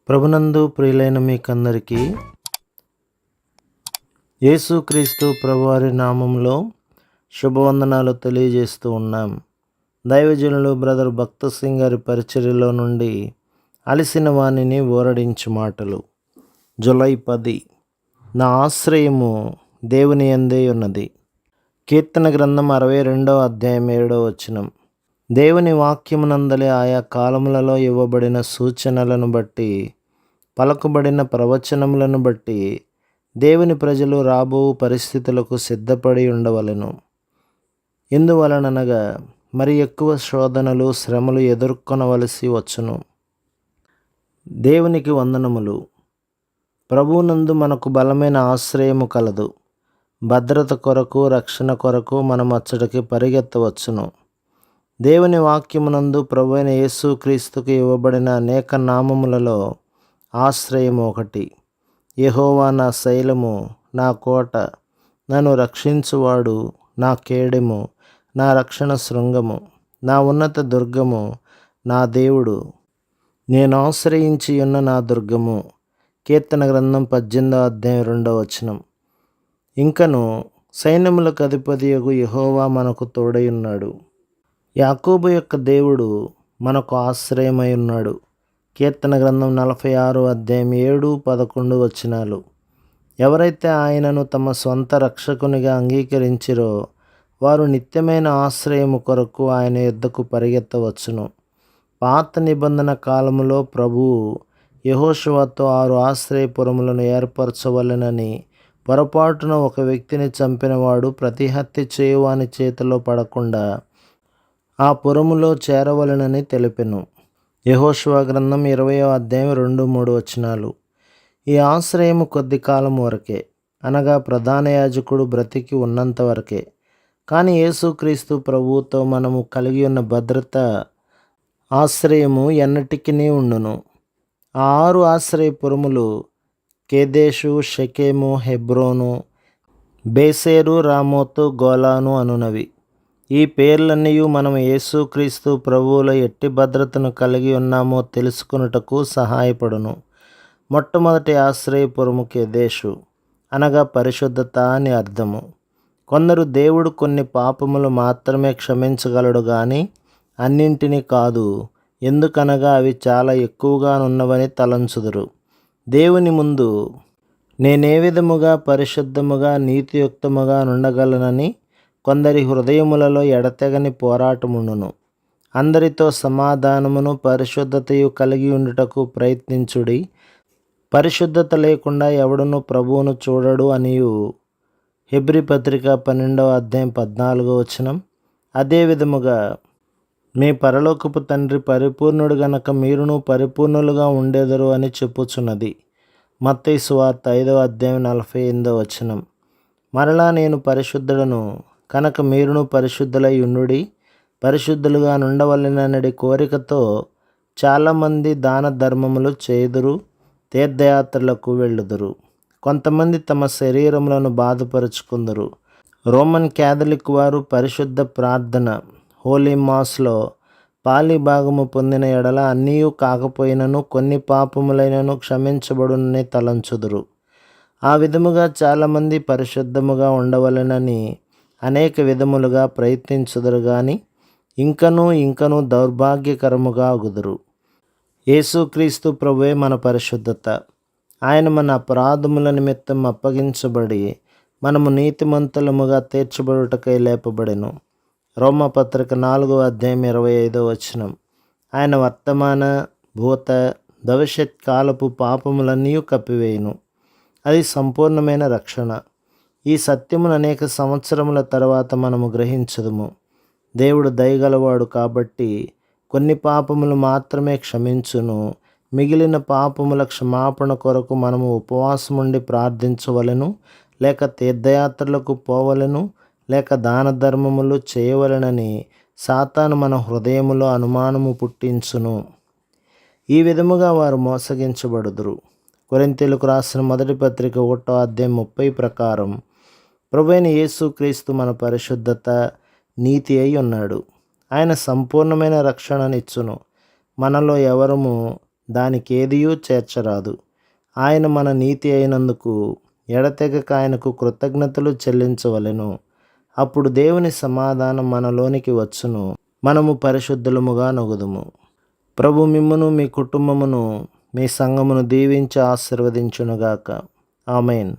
ప్రభునందు ప్రియులైన మీకందరికీ యేసుక్రీస్తు ప్రభువారి నామంలో శుభవందనాలు తెలియజేస్తూ ఉన్నాం. దైవజనులు బ్రదర్ భక్త సింగ్ గారి పరిచర్యలో నుండి అలసిన వాణిని ఊరడించు మాటలు. జూలై 10. నా ఆశ్రయము దేవుని యందే ఉన్నది. కీర్తన గ్రంథం 62వ అధ్యాయం 7వ వచనం. దేవుని వాక్యమునందలి ఆయా కాలములలో ఇవ్వబడిన సూచనలను బట్టి, పలకబడిన ప్రవచనములను బట్టి దేవుని ప్రజలు రాబో పరిస్థితులకు సిద్ధపడి ఉండవలెను. ఎందువలననగా మరి ఎక్కువ శోధనలు, శ్రమలు ఎదుర్కొనవలసి వచ్చును. దేవునికి వందనములు. ప్రభువునందు మనకు బలమైన ఆశ్రయము కలదు. భద్రత కొరకు, రక్షణ కొరకు మనం అచ్చటికి పరిగెత్తవచ్చును. దేవుని వాక్యమునందు ప్రభువైన యేసుక్రీస్తుకు ఇవ్వబడిన అనేక నామములలో ఆశ్రయము ఒకటి. యెహోవా నా శైలము, నా కోట, నన్ను రక్షించువాడు, నా కేడెము, నా రక్షణ శృంగము, నా ఉన్నత దుర్గము, నా దేవుడు, నేను ఆశ్రయించి ఉన్న నా దుర్గము. కీర్తన గ్రంథం 18వ అధ్యాయం 2వ వచనం. ఇంకను సైన్యములకు అధిపతియగు యెహోవా మనకు తోడై ఉన్నాడు. యాకోబు యొక్క దేవుడు మనకు ఆశ్రయమై ఉన్నాడు. కీర్తన గ్రంథం 46వ అధ్యాయం 7-11 వచనాలు. ఎవరైతే ఆయనను తమ సొంత రక్షకునిగా అంగీకరించిరో వారు నిత్యమైన ఆశ్రయము కొరకు ఆయన యొద్దకు పరిగెత్తవచ్చును. పాత నిబంధన కాలములో ప్రభువు యెహోషువతో 6 ఆశ్రయపురములను ఏర్పరచవలెనని, పొరపాటున ఒక వ్యక్తిని చంపినవాడు ప్రతి హత్య చేయువాని చేతిలో పడకుండా ఆ పురములో చేరవలెనని తెలిపెను. యెహోషువ గ్రంథం 20వ అధ్యాయం 2-3 వచనాలు. ఈ ఆశ్రయము కొద్ది కాలం వరకే, అనగా ప్రధాన యాజకుడు బ్రతికి ఉన్నంత వరకే. కానీ యేసుక్రీస్తు ప్రభువుతో మనము కలిగి ఉన్న భద్రత, ఆశ్రయము ఎన్నటికీ ఉండును. ఆ 6 ఆశ్రయపురములు కేదేషు, షెకెము, హెబ్రోను, బేసేరు, రామోతు, గోలాను అనునవి. ఈ పేర్లన్నీ మనం యేసుక్రీస్తు ప్రభువులో ఎట్టి భద్రతను కలిగి ఉన్నామో తెలుసుకొనుటకు సహాయపడును. మొట్టమొదటి ఆశ్రయపురము కేదేషు, అనగా పరిశుద్ధత అని అర్థము. కొందరు దేవుడు కొన్ని పాపములు మాత్రమే క్షమించగలడు కానీ అన్నింటినీ కాదు, ఎందుకనగా అవి చాలా ఎక్కువగా ఉన్నవని తలంచుదురు. దేవుని ముందు నేనే విధముగా పరిశుద్ధముగా నీతియుక్తముగా నుండగలనని కొందరి హృదయములలో ఎడతెగని పోరాటముండును. అందరితో సమాధానమును పరిశుద్ధతయు కలిగి ఉండుటకు ప్రయత్నించుడి. పరిశుద్ధత లేకుండా ఎవడును ప్రభువును చూడడు అనియు హెబ్రీ పత్రిక 12వ అధ్యాయం 14వ వచనం. అదే విధముగా మీ పరలోకపు తండ్రి పరిపూర్ణుడు గనక మీరును పరిపూర్ణులుగా ఉండెదరు అని చెప్పుచున్నది. మత్తయి సువార్త 5వ అధ్యాయం 48వ వచనం. మరలా నేను పరిశుద్ధుడను కనుక మీరును పరిశుద్ధులై ఉండుడి. పరిశుద్ధులుగా నుండవలెననడి కోరికతో చాలామంది దాన ధర్మములు చేయుదురు, తీర్థయాత్రలకు వెళ్ళుదురు. కొంతమంది తమ శరీరములను బాధపరుచుకుందరు. రోమన్ క్యాథలిక్ వారు పరిశుద్ధ ప్రార్థన, హోలీ మాస్లో పాలి భాగము పొందిన ఎడల అన్నీయూ కాకపోయినను కొన్ని పాపములైనను క్షమించబడునని తలంచుదురు. ఆ విధముగా చాలామంది పరిశుద్ధముగా ఉండవలెనని అనేక విధములుగా ప్రయత్నించుదురు గాని ఇంకనూ దౌర్భాగ్యకరముగా అగుదురు. యేసుక్రీస్తు ప్రభువే మన పరిశుద్ధత. ఆయన మన అపరాధముల నిమిత్తం అప్పగించబడి మనము నీతిమంతులముగా తీర్చబడుటకై లేపబడెను. రోమపత్రిక 4వ అధ్యాయం 25వ వచనం. ఆయన వర్తమాన, భూత, భవిష్యత్ కాలపు పాపములన్నీ కప్పివేయును. అది సంపూర్ణమైన రక్షణ. ఈ సత్యమును అనేక సంవత్సరముల తర్వాత మనము గ్రహించదుము. దేవుడు దయగలవాడు కాబట్టి కొన్ని పాపములు మాత్రమే క్షమించును. మిగిలిన పాపముల క్షమాపణ కొరకు మనము ఉపవాసముండి ప్రార్థించవలెను, లేక తీర్థయాత్రలకు పోవలెను, లేక దాన ధర్మములు చేయవలెనని సాతాను మన హృదయములో అనుమానము పుట్టించును. ఈ విధముగా వారు మోసగించబడుదురు. కొరింథీయులకు రాసిన మొదటి పత్రిక 1వ అధ్యాయం 30 ప్రకారం ప్రభువైన యేసుక్రీస్తు మన పరిశుద్ధత, నీతి అయి ఉన్నాడు. ఆయన సంపూర్ణమైన రక్షణనిచ్చును. మనలో ఎవరము దానికేదియూ చేర్చరాదు. ఆయన మన నీతి అయినందుకు ఎడతెగక ఆయనకు కృతజ్ఞతలు చెల్లించవలెను. అప్పుడు దేవుని సమాధానం మనలోనికి వచ్చును. మనము పరిశుద్ధులముగా నొగుదుము. ప్రభు మిమ్మును, మీ కుటుంబమును, మీ సంఘమును దీవించి ఆశీర్వదించునుగాక. ఆమేన్.